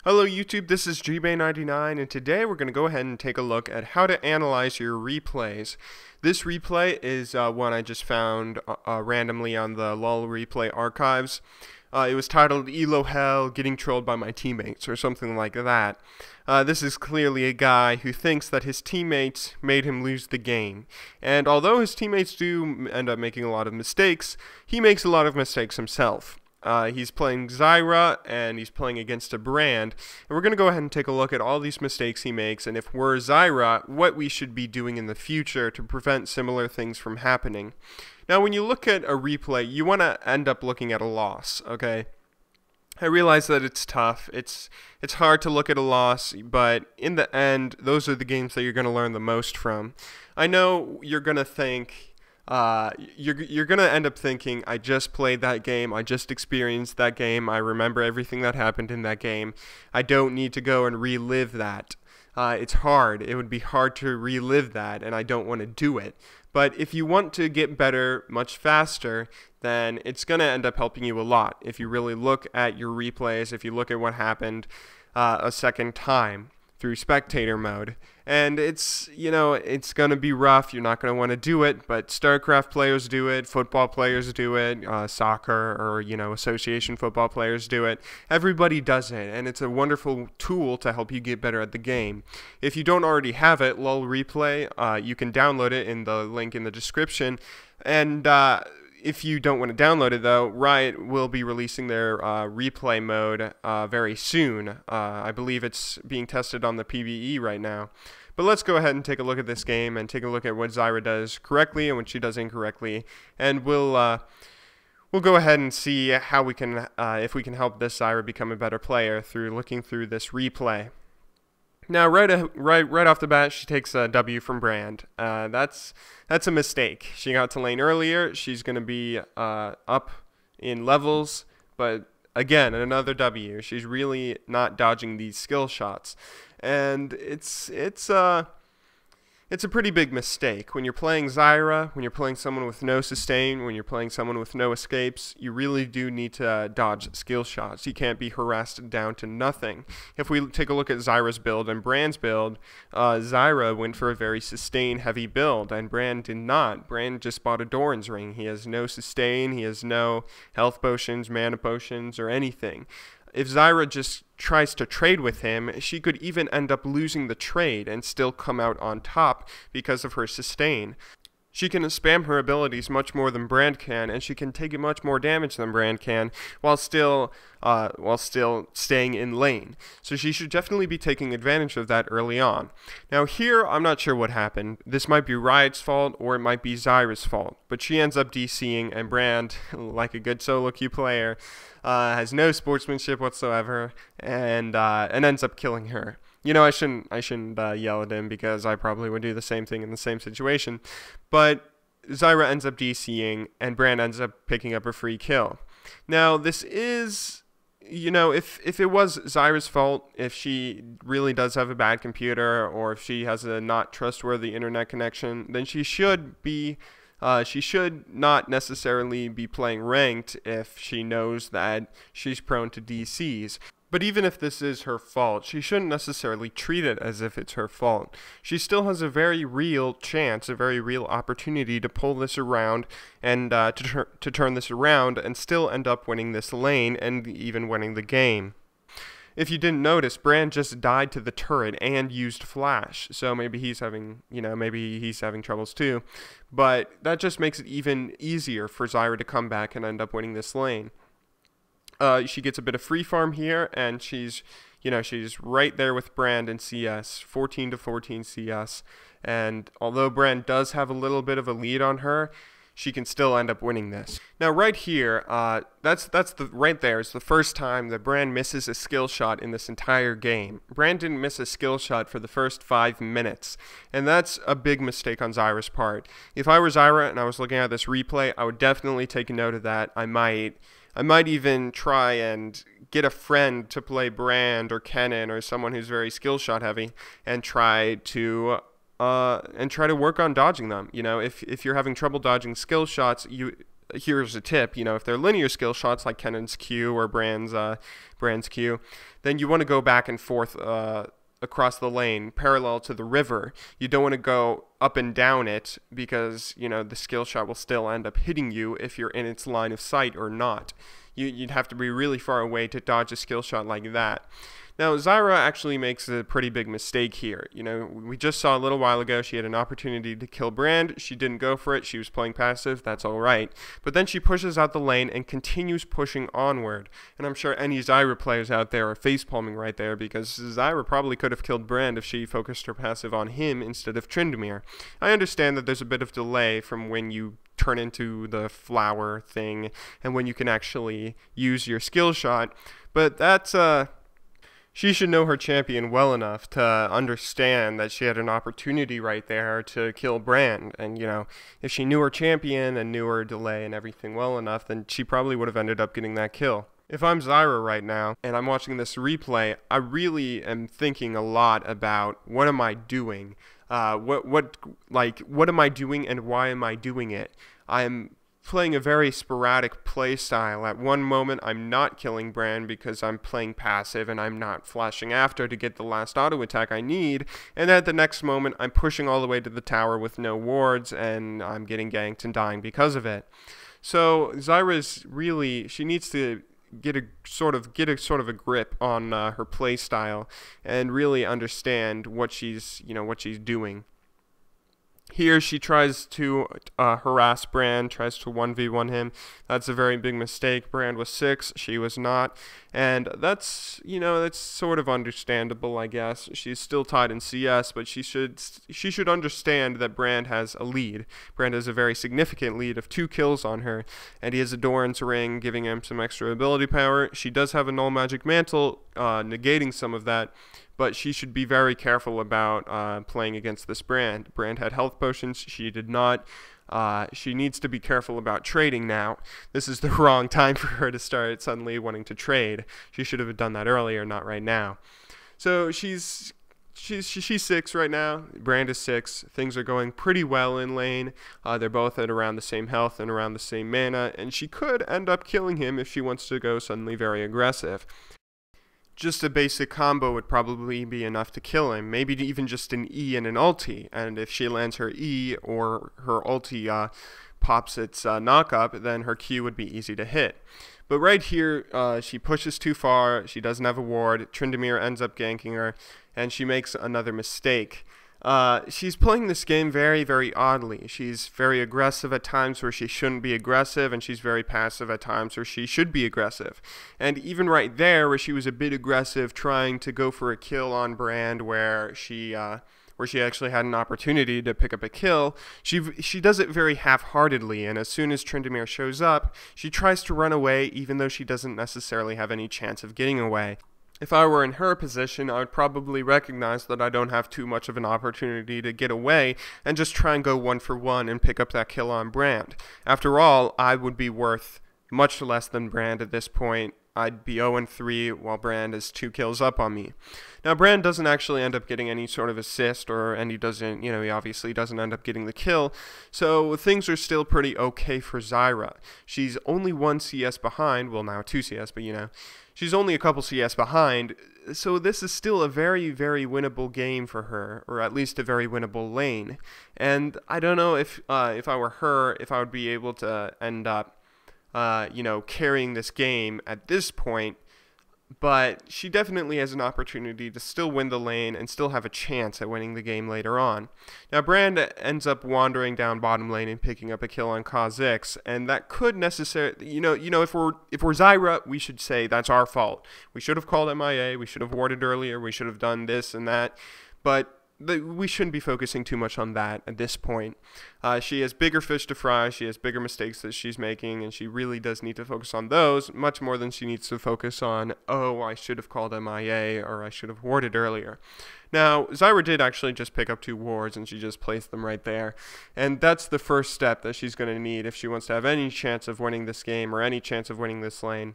Hello YouTube, this is Gbay99 and today we're going to go ahead and take a look at how to analyze your replays. This replay is one I just found randomly on the LOL replay archives. It was titled ELO Hell, Getting Trolled by My Teammates or something like that. This is clearly a guy who thinks that his teammates made him lose the game. And although his teammates do end up making a lot of mistakes, he makes a lot of mistakes himself. He's playing Zyra, and he's playing against a brand, and we're going to go ahead and take a look at all these mistakes he makes, and if we're Zyra, what we should be doing in the future to prevent similar things from happening. Now, when you look at a replay, you want to end up looking at a loss, okay? I realize that it's tough, it's hard to look at a loss, but in the end, those are the games that you're going to learn the most from. I know you're going to think, you're going to end up thinking, I just played that game, I just experienced that game, I remember everything that happened in that game, I don't need to go and relive that. It's hard, it would be hard to relive that, and I don't want to do it. But if you want to get better much faster, then it's going to end up helping you a lot. If you really look at your replays, if you look at what happened a second time through spectator mode. And it's going to be rough. You're not going to want to do it, but StarCraft players do it, football players do it, soccer or, association football players do it. Everybody does it, and it's a wonderful tool to help you get better at the game. If you don't already have it, LOL Replay, you can download it in the link in the description. And if you don't want to download it, though, Riot will be releasing their replay mode very soon. I believe it's being tested on the PvE right now. But let's go ahead and take a look at this game and take a look at what Zyra does correctly and what she does incorrectly. And we'll go ahead and see how we can, if we can help this Zyra become a better player through looking through this replay. Now, right off the bat, she takes a W from Brand. That's a mistake. She got to lane earlier. She's going to be up in levels, but again, another W. She's really not dodging these skill shots, and it's a pretty big mistake. When you're playing Zyra, when you're playing someone with no sustain, when you're playing someone with no escapes, you really do need to dodge skill shots. You can't be harassed down to nothing. If we take a look at Zyra's build and Brand's build, Zyra went for a very sustain-heavy build, and Brand did not. Brand just bought a Doran's Ring. He has no sustain, he has no health potions, mana potions, or anything. If Zyra just tries to trade with him, she could even end up losing the trade and still come out on top because of her sustain. She can spam her abilities much more than Brand can, and she can take much more damage than Brand can while still staying in lane. So she should definitely be taking advantage of that early on. Now here, I'm not sure what happened. This might be Riot's fault or it might be Zyra's fault, but she ends up DCing, and Brand, like a good solo queue player, has no sportsmanship whatsoever and ends up killing her. I shouldn't yell at him because I probably would do the same thing in the same situation. But Zyra ends up DCing and Brand ends up picking up a free kill. Now, this is, if it was Zyra's fault, if she really does have a bad computer or if she has a not trustworthy internet connection, then she should not necessarily be playing ranked if she knows that she's prone to DCs. But even if this is her fault, she shouldn't necessarily treat it as if it's her fault. She still has a very real chance, a very real opportunity to pull this around and to turn this around and still end up winning this lane and even winning the game. If you didn't notice, Brand just died to the turret and used flash, so maybe he's having troubles too. But that just makes it even easier for Zyra to come back and end up winning this lane. She gets a bit of free farm here, and she's right there with Brand in CS, 14 to 14 CS. And although Brand does have a little bit of a lead on her, she can still end up winning this. Now, right here, right there is the first time that Brand misses a skill shot in this entire game. Brand didn't miss a skill shot for the first 5 minutes, and that's a big mistake on Zyra's part. If I were Zyra and I was looking at this replay, I would definitely take a note of that. I might even try and get a friend to play Brand or Kennen or someone who's very skill shot heavy and try to work on dodging them. If you're having trouble dodging skill shots, here's a tip, if they're linear skill shots like Kennan's Q or Brand's Q, then you want to go back and forth across the lane parallel to the river. You don't want to go up and down it because, the skill shot will still end up hitting you if you're in its line of sight or not. You'd have to be really far away to dodge a skill shot like that. Now, Zyra actually makes a pretty big mistake here. We just saw a little while ago she had an opportunity to kill Brand. She didn't go for it. She was playing passive. That's all right. But then she pushes out the lane and continues pushing onward. And I'm sure any Zyra players out there are facepalming right there because Zyra probably could have killed Brand if she focused her passive on him instead of Tryndamere. I understand that there's a bit of delay from when you turn into the flower thing and when you can actually use your skill shot, but that's she should know her champion well enough to understand that she had an opportunity right there to kill Brand. And, if she knew her champion and knew her delay and everything well enough, then she probably would have ended up getting that kill. If I'm Zyra right now and I'm watching this replay, I really am thinking a lot about what am I doing? What am I doing and why am I doing it? I'm playing a very sporadic play style. At one moment, I'm not killing Brand because I'm playing passive and I'm not flashing after to get the last auto attack I need. And at the next moment, I'm pushing all the way to the tower with no wards and I'm getting ganked and dying because of it. So Zyra's really, she needs to get a sort of a grip on her play style and really understand what she's doing. Here she tries to harass Brand, tries to 1v1 him. That's a very big mistake. Brand was 6, she was not. And that's sort of understandable, I guess. She's still tied in CS, but she should understand that Brand has a lead. Brand has a very significant lead of 2 kills on her, and he has a Doran's ring giving him some extra ability power. She does have a null magic mantle negating some of that, but she should be very careful about playing against this Brand. Brand had health potions, she did not. She needs to be careful about trading now. This is the wrong time for her to start suddenly wanting to trade. She should have done that earlier, not right now. So she's 6 right now. Brand is 6. Things are going pretty well in lane. They're both at around the same health and around the same mana, and she could end up killing him if she wants to go suddenly very aggressive. Just a basic combo would probably be enough to kill him, maybe even just an E and an ulti, and if she lands her E or her ulti pops its knock-up, then her Q would be easy to hit. But right here, she pushes too far, she doesn't have a ward, Tryndamere ends up ganking her, and she makes another mistake. She's playing this game very, very oddly. She's very aggressive at times where she shouldn't be aggressive, and she's very passive at times where she should be aggressive. And even right there, where she was a bit aggressive, trying to go for a kill on Brand, where she actually had an opportunity to pick up a kill, she does it very half-heartedly, and as soon as Tryndamere shows up, she tries to run away, even though she doesn't necessarily have any chance of getting away. If I were in her position, I would probably recognize that I don't have too much of an opportunity to get away and just try and go 1-for-1 and pick up that kill on Brand. After all, I would be worth much less than Brand at this point. I'd be 0-3 while Brand is 2 kills up on me. Now, Brand doesn't actually end up getting any sort of assist, and he obviously doesn't end up getting the kill, so things are still pretty okay for Zyra. She's only 1 CS behind, well now 2 CS, but she's only a couple CS behind, so this is still a very, very winnable game for her, or at least a very winnable lane. And I don't know if I were her, if I would be able to end up carrying this game at this point, but she definitely has an opportunity to still win the lane and still have a chance at winning the game later on. Now, Brand ends up wandering down bottom lane and picking up a kill on Kha'Zix, and that could necessarily, if we're Zyra, we should say that's our fault. We should have called MIA, we should have warded earlier, we should have done this and that, but we shouldn't be focusing too much on that at this point. She has bigger fish to fry, she has bigger mistakes that she's making, and she really does need to focus on those much more than she needs to focus on, oh, I should have called MIA or I should have warded earlier. Now, Zyra did actually just pick up 2 wards and she just placed them right there, and that's the first step that she's going to need if she wants to have any chance of winning this game or any chance of winning this lane.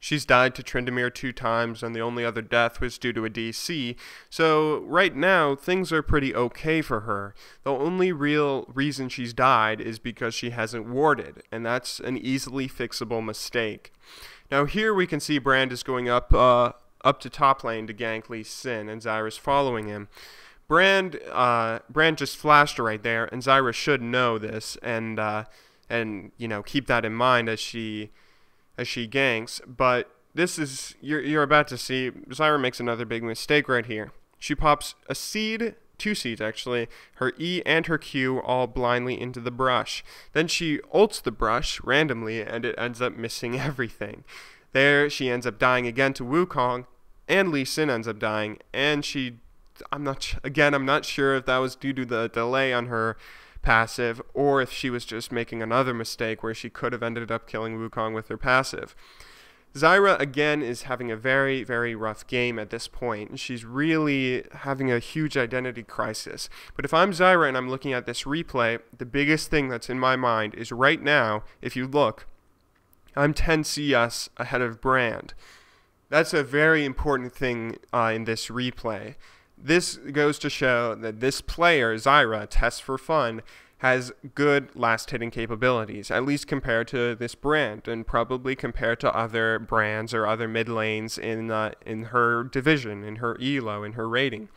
She's died to Tryndamere 2 times, and the only other death was due to a DC, so right now, things are pretty okay for her. The only real reason she's died is because she hasn't warded, and that's an easily fixable mistake. Now here we can see Brand is going up to top lane to gank Lee Sin, and Zyra's following him. Brand just flashed right there, and Zyra should know this, and you know, keep that in mind as she ganks. But this is, you're about to see Zyra makes another big mistake right here. She pops a seed, 2 seeds actually, her E and her Q all blindly into the brush. Then she ults the brush randomly, and it ends up missing everything. There she ends up dying again to Wukong, and Lee Sin ends up dying, and I'm not sure if that was due to the delay on her passive, or if she was just making another mistake where she could have ended up killing Wukong with her passive. Zyra again is having a very, very rough game at this point. She's really having a huge identity crisis. But if I'm Zyra and I'm looking at this replay, the biggest thing that's in my mind is right now, if you look, I'm 10 CS ahead of Brand. That's a very important thing in this replay. This goes to show that this player, Zyra, Test for Fun, has good last hitting capabilities, at least compared to this Brand, and probably compared to other brands or other mid lanes in her division, in her elo, in her rating.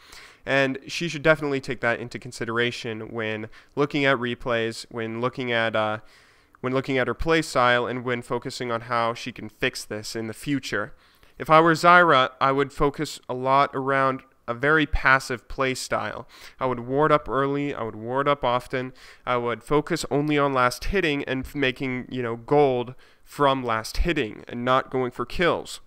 And she should definitely take that into consideration when looking at replays, when looking at her play style, and when focusing on how she can fix this in the future. If I were Zyra, I would focus a lot around a very passive play style. I would ward up early, I would ward up often, I would focus only on last hitting and making, you know, gold from last hitting and not going for kills.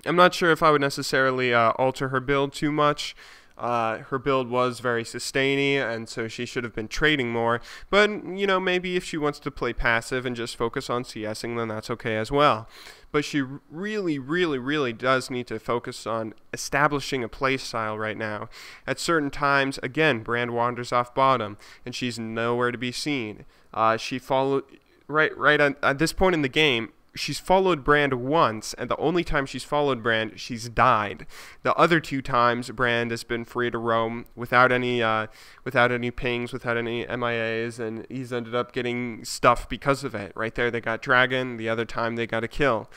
I'm not sure if I would necessarily alter her build too much. Her build was very sustainy, and so she should have been trading more, but you know, maybe if she wants to play passive and just focus on CSing, then that's okay as well. But she really does need to focus on establishing a play style right now. At certain times, again, Brand wanders off bottom, and she's nowhere to be seen. She followed right at this point in the game. She's followed Brand once, and the only time she's followed Brand, she's died. The other 2 times, Brand has been free to roam without any pings, without any MIAs, and he's ended up getting stuff because of it. Right there, they got Dragon. The other time, they got a kill.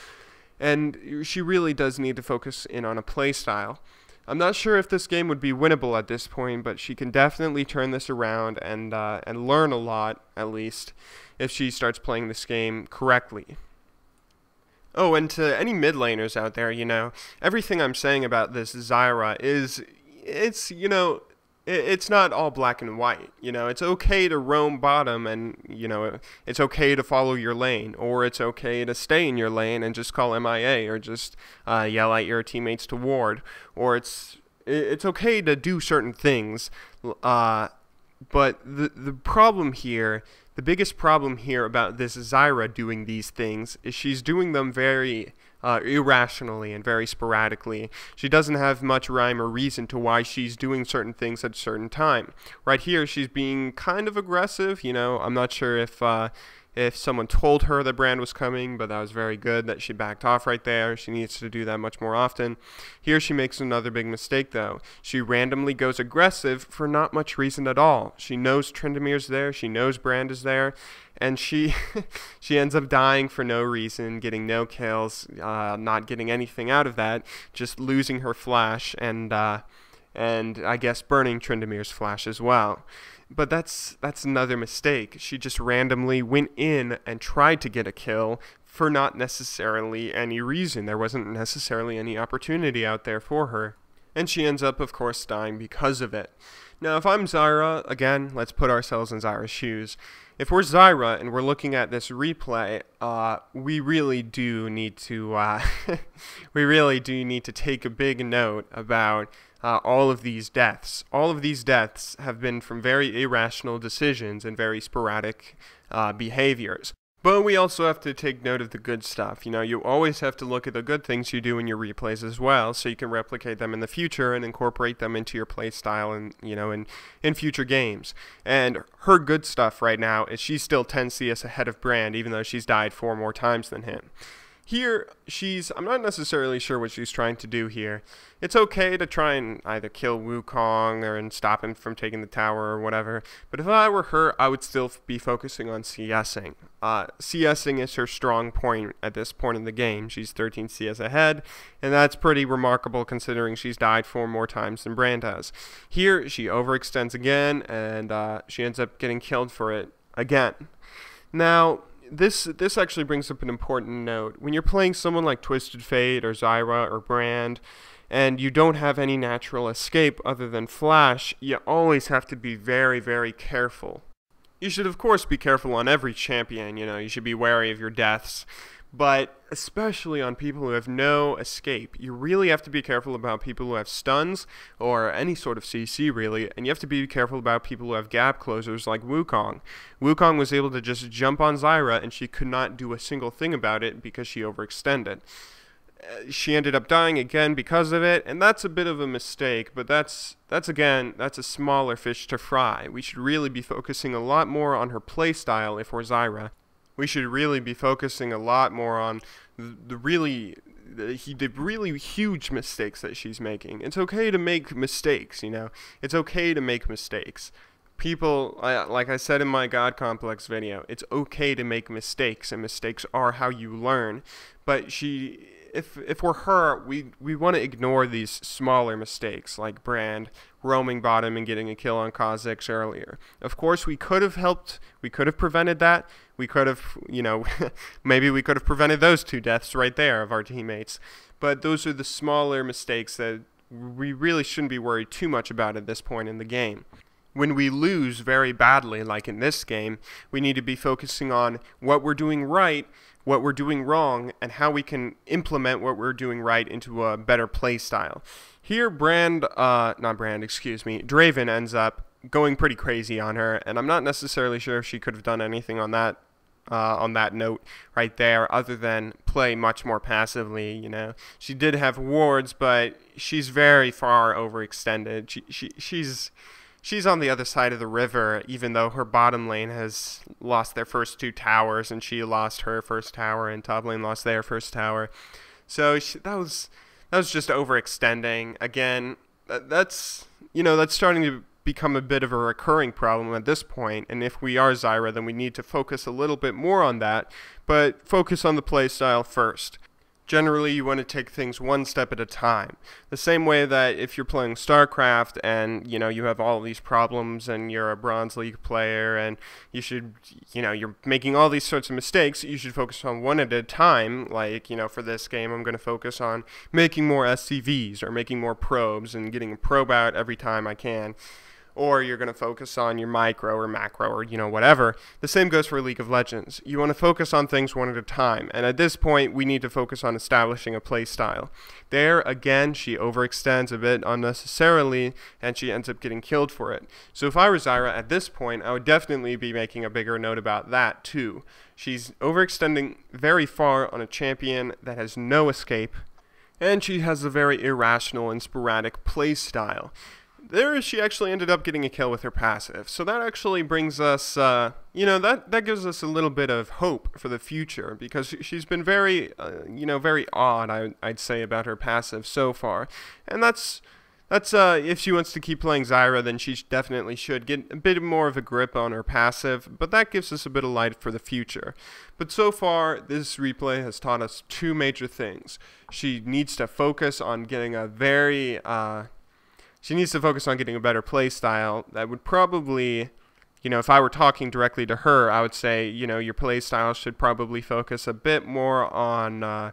And she really does need to focus in on a play style. I'm not sure if this game would be winnable at this point, but she can definitely turn this around and learn a lot, at least, if she starts playing this game correctly. Oh, and to any mid laners out there, you know, everything I'm saying about this Zyra is, it's not all black and white. You know, it's okay to roam bottom, and, you know, it's okay to follow your lane, or it's okay to stay in your lane and just call MIA, or just yell at your teammates to ward, or it's okay to do certain things, but the problem here, the biggest problem here about this Zyra doing these things is she's doing them very irrationally and very sporadically. She doesn't have much rhyme or reason to why she's doing certain things at a certain time. Right here, she's being kind of aggressive. You know, I'm not sure if someone told her that Brand was coming, but that was very good that she backed off right there. She needs to do that much more often. Here she makes another big mistake, though. She randomly goes aggressive for not much reason at all. She knows Tryndamere's there, she knows Brand is there, and she ends up dying for no reason, getting no kills, not getting anything out of that, just losing her flash, and I guess burning Tryndamere's flash as well. But that's another mistake. She just randomly went in and tried to get a kill for not necessarily any reason. There wasn't necessarily any opportunity out there for her. And she ends up, of course, dying because of it. Now, if I'm Zyra, again, let's put ourselves in Zyra's shoes. If we're Zyra and we're looking at this replay, we really do need to take a big note about all of these deaths. All of these deaths have been from very irrational decisions and very sporadic behaviors. But we also have to take note of the good stuff. You know, you always have to look at the good things you do in your replays as well, so you can replicate them in the future and incorporate them into your play style and, you know, in future games. And her good stuff right now is she's still 10 CS ahead of Brand, even though she's died 4 more times than him. Here, I'm not necessarily sure what she's trying to do here. It's okay to try and either kill Wukong and stop him from taking the tower or whatever, but if I were her, I would still be focusing on CSing. CSing is her strong point at this point in the game. She's 13 CS ahead, and that's pretty remarkable considering she's died 4 more times than Brand has. Here, she overextends again, and she ends up getting killed for it again. Now, this actually brings up an important note. When you're playing someone like Twisted Fate or Zyra or Brand, and you don't have any natural escape other than Flash, you always have to be very, very careful. You should, of course, be careful on every champion, you should be wary of your deaths. But especially on people who have no escape, you really have to be careful about people who have stuns or any sort of CC really, and you have to be careful about people who have gap closers like Wukong. Wukong was able to just jump on Zyra and she could not do a single thing about it because she overextended. She ended up dying again because of it, and that's a bit of a mistake, but that's a smaller fish to fry. We should really be focusing a lot more on her playstyle if we're Zyra. We should really be focusing a lot more on the really huge mistakes that she's making. It's okay to make mistakes, It's okay to make mistakes. People, like I said in my God Complex video, it's okay to make mistakes, and mistakes are how you learn. But if we're her, we want to ignore these smaller mistakes, like Brand roaming bottom and getting a kill on Kha'Zix earlier. Of course, we could have helped. We could have prevented that. We could have, maybe we could have prevented those 2 deaths right there of our teammates. But those are the smaller mistakes that we really shouldn't be worried too much about at this point in the game. When we lose very badly, like in this game, we need to be focusing on what we're doing right, what we're doing wrong, and how we can implement what we're doing right into a better play style. Here, Draven ends up going pretty crazy on her, and I'm not necessarily sure if she could have done anything on that note right there, other than play much more passively. She did have wards, but she's very far overextended. She's on the other side of the river, even though her bottom lane has lost their first 2 towers, and she lost her first tower, and top lane lost their first tower. So that was just overextending. Again, that's starting to become a bit of a recurring problem at this point, and if we are Zyra, then we need to focus a little bit more on that, but focus on the playstyle first. Generally, you want to take things one step at a time. The same way that if you're playing StarCraft and, you have all these problems and you're a Bronze League player and you're making all these sorts of mistakes, you should focus on one at a time. Like, for this game, I'm going to focus on making more SCVs or making more probes and getting a probe out every time I can. Or you're going to focus on your micro or macro or, whatever. The same goes for League of Legends. You want to focus on things one at a time. And at this point, we need to focus on establishing a play style. There, again, she overextends a bit unnecessarily, and she ends up getting killed for it. So if I were Zyra at this point, I would definitely be making a bigger note about that, too. She's overextending very far on a champion that has no escape, and she has a very irrational and sporadic play style. There, she actually ended up getting a kill with her passive. So that actually brings us, that gives us a little bit of hope for the future, because she's been very, very odd, I'd say, about her passive so far. And that's if she wants to keep playing Zyra, then she definitely should get a bit more of a grip on her passive, but that gives us a bit of light for the future. But so far, this replay has taught us 2 major things. She needs to focus on getting a better play style. That would probably, if I were talking directly to her, I would say, your play style should probably focus a bit more on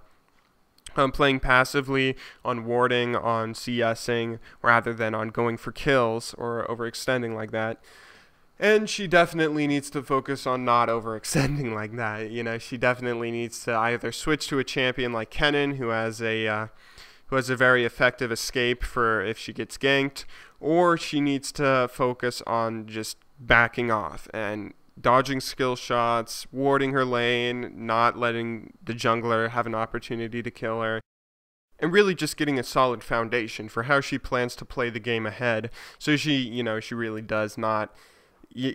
playing passively, on warding, on CSing, rather than on going for kills or overextending like that. And she definitely needs to focus on not overextending like that. She definitely needs to either switch to a champion like Kennen, who has a very effective escape for if she gets ganked, or she needs to focus on just backing off and dodging skill shots, warding her lane, not letting the jungler have an opportunity to kill her, and really just getting a solid foundation for how she plans to play the game ahead, so she really does not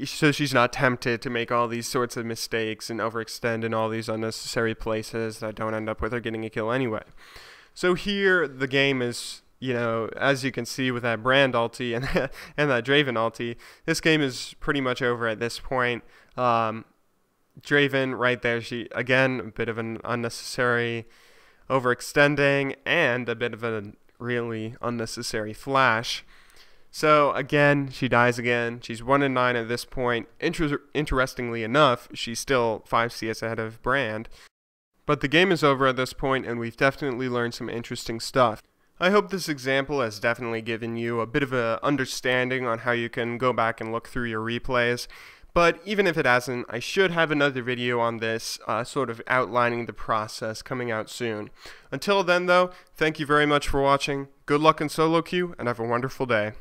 so she's not tempted to make all these sorts of mistakes and overextend in all these unnecessary places that don't end up with her getting a kill anyway. So here the game is, as you can see with that Brand ulti and that Draven ulti, this game is pretty much over at this point. Draven right there, she again a bit of an unnecessary overextending and a bit of a really unnecessary flash. So again, she dies again. She's 1-9 at this point. Interestingly enough, she's still 5 CS ahead of Brand. But the game is over at this point, and we've definitely learned some interesting stuff. I hope this example has definitely given you a bit of an understanding on how you can go back and look through your replays. But even if it hasn't, I should have another video on this, sort of outlining the process, coming out soon. Until then though, thank you very much for watching, good luck in solo queue, and have a wonderful day.